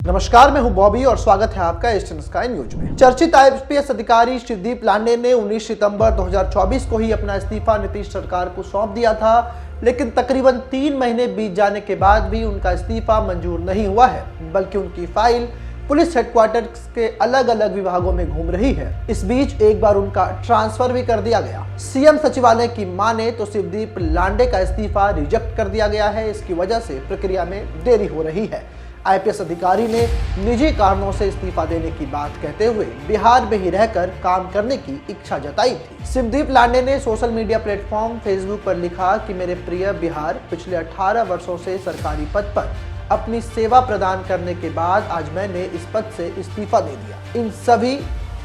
नमस्कार, मैं हूं बॉबी और स्वागत है आपका ईस्टर्न स्काई न्यूज में। चर्चित आईपीएस अधिकारी शिवदीप लांडे ने 19 सितंबर 2024 को ही अपना इस्तीफा नीतीश सरकार को सौंप दिया था, लेकिन तकरीबन 3 महीने बीत जाने के बाद भी उनका इस्तीफा मंजूर नहीं हुआ है, बल्कि उनकी फाइल पुलिस हेडक्वार्टर के अलग अलग विभागों में घूम रही है। इस बीच एक बार उनका ट्रांसफर भी कर दिया गया। सीएम सचिवालय की माने तो शिवदीप लांडे का इस्तीफा रिजेक्ट कर दिया गया है। इसकी वजह से प्रक्रिया में देरी हो रही है। आईपीएस अधिकारी ने निजी कारणों से इस्तीफा देने की बात कहते हुए बिहार में ही रहकर काम करने की इच्छा जताई थी। शिवदीप लांडे ने सोशल मीडिया प्लेटफॉर्म फेसबुक पर लिखा कि मेरे प्रिय बिहार, पिछले 18 वर्षों से सरकारी पद पर अपनी सेवा प्रदान करने के बाद आज मैंने इस पद से इस्तीफा दे दिया। इन सभी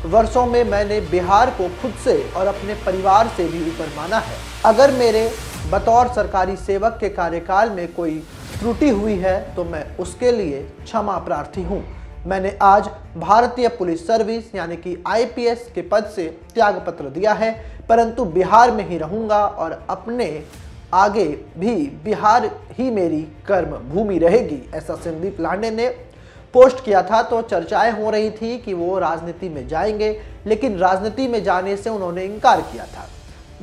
वर्षों में मैंने बिहार को खुद से और अपने परिवार से भी ऊपर माना है। अगर मेरे बतौर सरकारी सेवक के कार्यकाल में कोई त्रुटि हुई है तो मैं उसके लिए क्षमा प्रार्थी हूं। मैंने आज भारतीय पुलिस सर्विस यानी कि आईपीएस के पद से त्यागपत्र दिया है, परंतु बिहार में ही रहूंगा और अपने आगे भी बिहार ही मेरी कर्म भूमि रहेगी। ऐसा शिवदीप लांडे ने पोस्ट किया था। तो चर्चाएं हो रही थी कि वो राजनीति में जाएंगे, लेकिन राजनीति में जाने से उन्होंने इनकार किया था।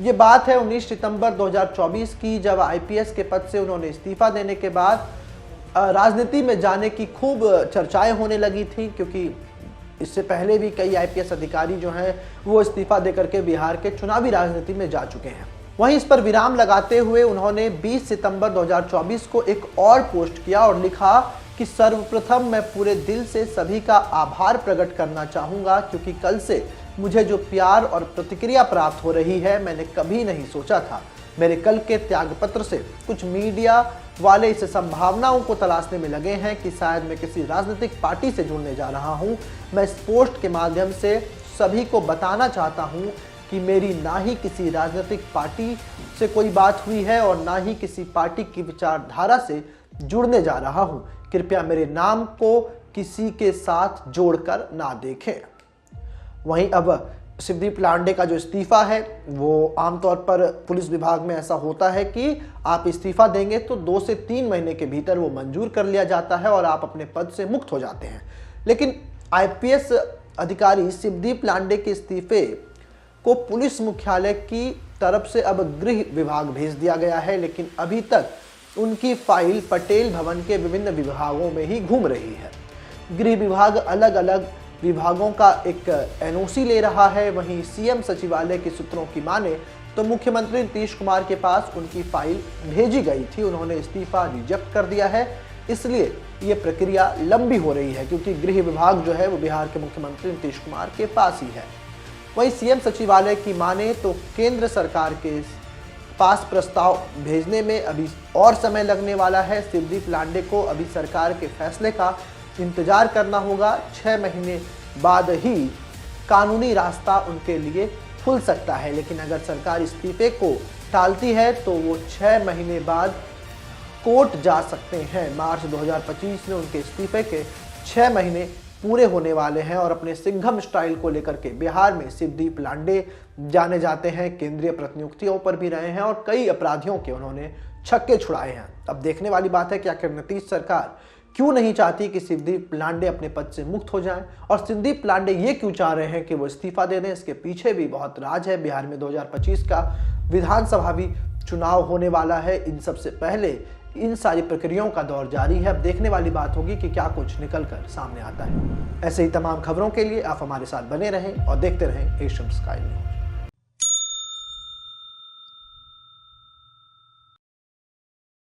ये बात है 19 सितंबर 2024 की, जब आईपीएस के पद से उन्होंने इस्तीफा देने के बाद राजनीति में जाने की खूब चर्चाएं होने लगी थी, क्योंकि इससे पहले भी कई आईपीएस अधिकारी जो हैं वो इस्तीफा देकर के बिहार के चुनावी राजनीति में जा चुके हैं। वहीं इस पर विराम लगाते हुए उन्होंने 20 सितंबर 2024 को एक और पोस्ट किया और लिखा कि सर्वप्रथम मैं पूरे दिल से सभी का आभार प्रकट करना चाहूँगा, क्योंकि कल से मुझे जो प्यार और प्रतिक्रिया प्राप्त हो रही है मैंने कभी नहीं सोचा था। मेरे कल के त्यागपत्र से कुछ मीडिया वाले इस संभावनाओं को तलाशने में लगे हैं कि शायद मैं किसी राजनीतिक पार्टी से जुड़ने जा रहा हूं। मैं इस पोस्ट के माध्यम से सभी को बताना चाहता हूं कि मेरी ना ही किसी राजनीतिक पार्टी से कोई बात हुई है और ना ही किसी पार्टी की विचारधारा से जुड़ने जा रहा हूं। कृपया मेरे नाम को किसी के साथ जोड़कर ना देखें। वहीं अब शिवदीप लांडे का जो इस्तीफा है वो आमतौर पर पुलिस विभाग में ऐसा होता है कि आप इस्तीफा देंगे तो 2 से 3 महीने के भीतर वो मंजूर कर लिया जाता है और आप अपने पद से मुक्त हो जाते हैं। लेकिन आईपीएस अधिकारी शिवदीप लांडे के इस्तीफे को पुलिस मुख्यालय की तरफ से अब गृह विभाग भेज दिया गया है, लेकिन अभी तक उनकी फाइल पटेल भवन के विभिन्न विभागों में ही घूम रही है। गृह विभाग अलग अलग विभागों का एक एनओसी ले रहा है। वहीं सीएम सचिवालय के सूत्रों की माने तो मुख्यमंत्री नीतीश कुमार के पास उनकी फाइल भेजी गई थी, उन्होंने इस्तीफा रिजेक्ट कर दिया है। इसलिए ये प्रक्रिया लंबी हो रही है, क्योंकि गृह विभाग जो है वो बिहार के मुख्यमंत्री नीतीश कुमार के पास ही है। वहीं सीएम सचिवालय की माने तो केंद्र सरकार के पास प्रस्ताव भेजने में अभी और समय लगने वाला है। शिवदीप लांडे को अभी सरकार के फैसले का इंतजार करना होगा। 6 महीने बाद ही कानूनी रास्ता उनके लिए खुल सकता है, लेकिन अगर सरकार इस्तीफे को टालती है तो वो 6 महीने बाद कोर्ट जा सकते हैं। मार्च 2025 में उनके इस्तीफे के 6 महीने पूरे होने वाले हैं और अपने सिंघम स्टाइल को लेकर के बिहार में शिवदीप लांडे जाने जाते हैं। केंद्रीय प्रतिनियुक्तियों पर भी रहे हैं और कई अपराधियों के उन्होंने छक्के छुड़ाए हैं। अब देखने वाली बात है कि आखिर नीतीश सरकार क्यों नहीं चाहती कि शिवदीप लांडे अपने पद से मुक्त हो जाएं, और शिवदीप लांडे ये क्यों चाह रहे हैं कि वो इस्तीफा दे दें। इसके पीछे भी बहुत राज है। बिहार में 2025 का विधानसभा भी चुनाव होने वाला है। इन सबसे पहले इन सारी प्रक्रियाओं का दौर जारी है। अब देखने वाली बात होगी कि क्या कुछ निकल कर सामने आता है। ऐसे ही तमाम खबरों के लिए आप हमारे साथ बने रहें और देखते रहें एशियन स्काई न्यूज।